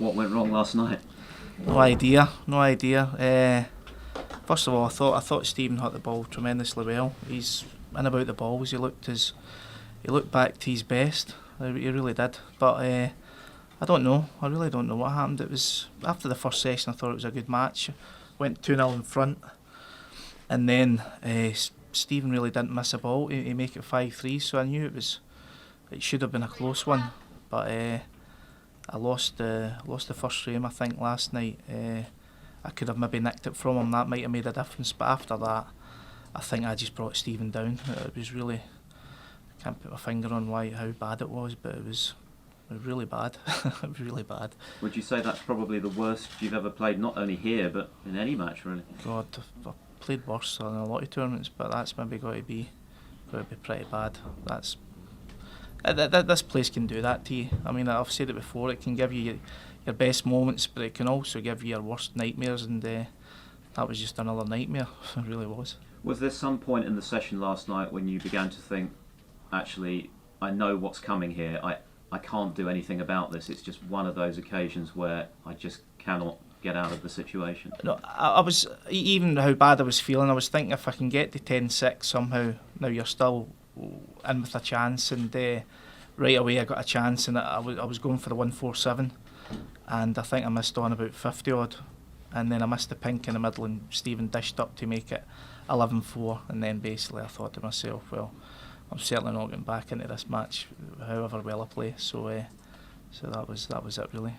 what went wrong last night? No idea. First of all, I thought Stephen hit the ball tremendously well. He's in about the balls. He looked back to his best. He really did. But I don't know. I really don't know what happened. It was after the first session. I thought it was a good match. Went 2-0 in front, and then Stephen really didn't miss a ball. He make it 5-3. So I knew it should have been a close one. But I lost the first frame, I think, last night. I could have maybe nicked it from him. That might have made a difference. But after that, I think I just brought Stephen down. It was really, I can't put my finger on how bad it was, but it was really bad. It was really bad. Would you say that's probably the worst you've ever played, not only here, but in any match, really? God, I've played worse in a lot of tournaments, but that's maybe got to be pretty bad. This place can do that to you. I mean, I've said it before, it can give you your best moments, but it can also give you your worst nightmares, and that was just another nightmare. It really was. Was there some point in the session last night when you began to think, actually, I know what's coming here, I can't do anything about this, it's just one of those occasions where I just cannot get out of the situation? No, I was, even how bad I was feeling, I was thinking if I can get to 10-6 somehow, now you're still in with a chance, and right away I got a chance, and I was going for the 147, and I think I missed on about 50 odd, and then I missed the pink in the middle, and Stephen dished up to make it 11-4, and then basically I thought to myself, well, I'm certainly not getting back into this match however well I play, so that was it really.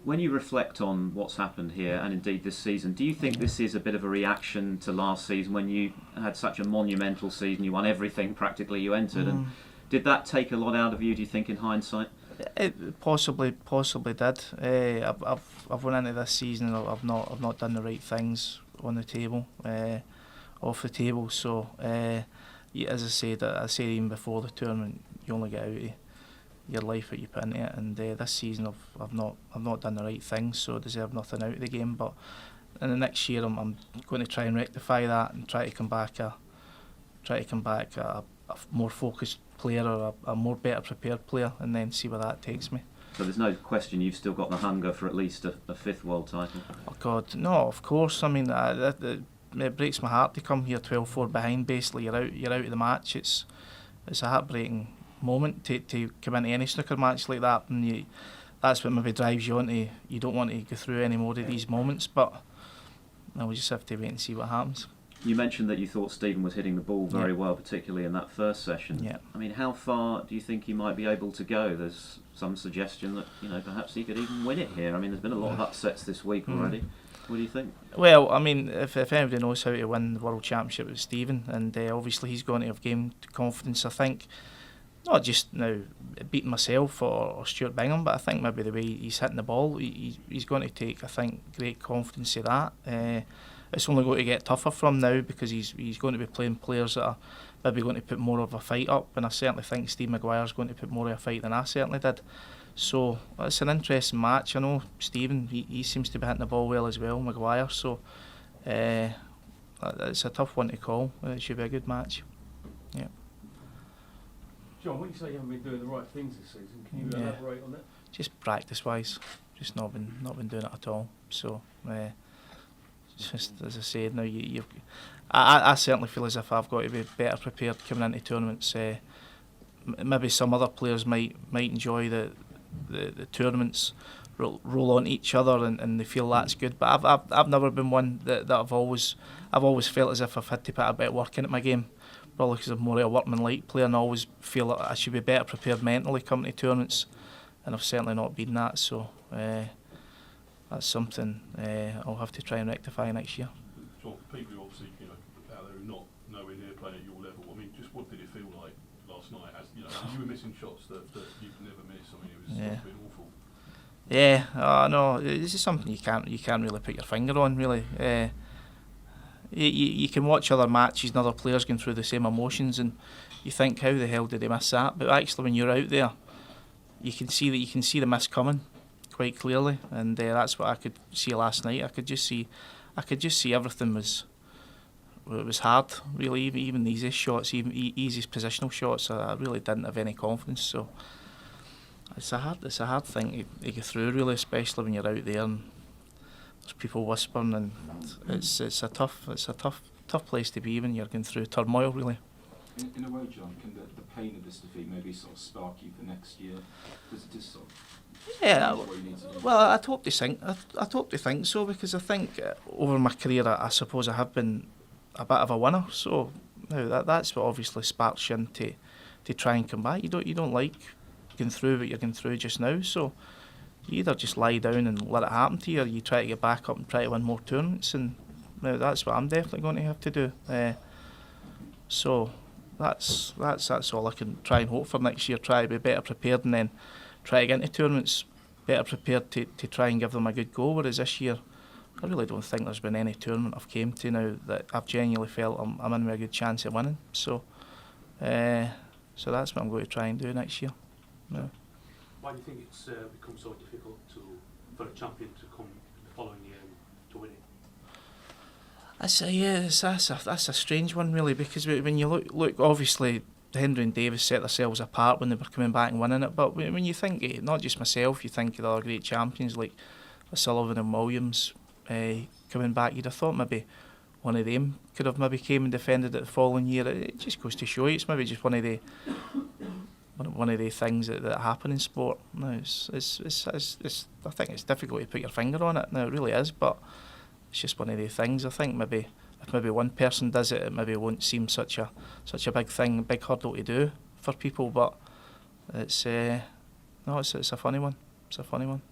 When you reflect on what's happened here, and indeed this season, do you think this is a bit of a reaction to last season when you had such a monumental season, you won everything practically you entered, and did that take a lot out of you, do you think, in hindsight? It possibly did. I've went into this season, I've not done the right things on the table, off the table, so as I said even before the tournament, you only get out of your life what you put into it, and this season I've not done the right things, so I deserve nothing out of the game. But in the next year I'm going to try and rectify that and try to come back a more focused player, or a more better prepared player, and then see where that takes me. So there's no question you've still got the hunger for at least a fifth world title? Oh God, no, of course. I mean, it breaks my heart to come here 12-4 behind. Basically, you're out of the match. It's a heartbreaking moment to come into any snooker match like that, and that's what maybe drives you on to, you don't want to go through any more of these moments, but we just have to wait and see what happens. You mentioned that you thought Stephen was hitting the ball very well, particularly in that first session. Yeah. I mean, how far do you think he might be able to go? There's some suggestion that perhaps he could even win it here. I mean, there's been a lot of upsets this week already. What do you think? Well, I mean, if anybody knows how to win the World Championship, it's Stephen, and obviously he's going to have gained confidence. I think not just now beating myself or Stuart Bingham, but I think maybe the way he's hitting the ball, he's going to take, I think, great confidence of that. It's only going to get tougher from now, because he's going to be playing players that are maybe going to put more of a fight up, and I certainly think Steve Maguire's going to put more of a fight than I certainly did. So it's an interesting match. I know Stephen, he seems to be hitting the ball well as well, Maguire, so it's a tough one to call. It should be a good match. Yeah. John, when you say you haven't been doing the right things this season, can you elaborate on that? Just practice-wise, just not been doing it at all. So, just as I said, now I certainly feel as if I've got to be better prepared coming into tournaments. Maybe some other players might enjoy the tournaments, roll on each other, and they feel that's good. But I've never been one that I've always felt as if I've had to put a bit of work into my game. Probably because I'm more of a workman-like player, and I always feel that I should be better prepared mentally coming to tournaments, and I've certainly not been that, so that's something I'll have to try and rectify next year. So for people who obviously out there who are not nowhere near playing at your level, I mean, just what did it feel like last night? As you were missing shots that you could never miss. I mean, it was a bit awful. Yeah, no, this is something you can't really put your finger on, really. You can watch other matches and other players going through the same emotions, and you think, how the hell did they miss that? But actually, when you're out there, you can see the miss coming quite clearly, and that's what I could see last night. I could just see everything was hard, really. Even the easiest shots, even easiest positional shots, I really didn't have any confidence. So It's a hard thing to go through, really, especially when you're out there and there's people whispering, and it's a tough place to be when you're going through turmoil, really. In a way, John, can the pain of this defeat maybe sort of spark you for next year? Does it just sort of Yeah, what you need to do? well, I'd hope to think so, because I think over my career, I suppose I have been a bit of a winner. So now that's what obviously sparks you in to try and come back. You don't like going through what you're going through just now, so you either just lie down and let it happen to you, or you try to get back up and try to win more tournaments. And now that's what I'm definitely going to have to do. So that's all I can try and hope for next year. Try to be better prepared, and then try to get into tournaments better prepared to try and give them a good go. Whereas this year, I really don't think there's been any tournament I've came to now that I've genuinely felt I'm in with a good chance of winning. So that's what I'm going to try and do next year. No. Why do you think it's become so difficult for a champion to come the following year to win it? That's a strange one, really, because when you look, obviously Hendry and Davis set themselves apart when they were coming back and winning it. But when you think, not just myself, you think of the other great champions like Sullivan and Williams coming back, you'd have thought maybe one of them could have maybe came and defended it the following year. It just goes to show you, it's maybe just one of the things that happen in sport. No, it's I think it's difficult to put your finger on it. No, it really is, but it's just one of the things. I think maybe if maybe one person does it, it maybe won't seem such a big thing, big hurdle to do for people. But it's a funny one. It's a funny one.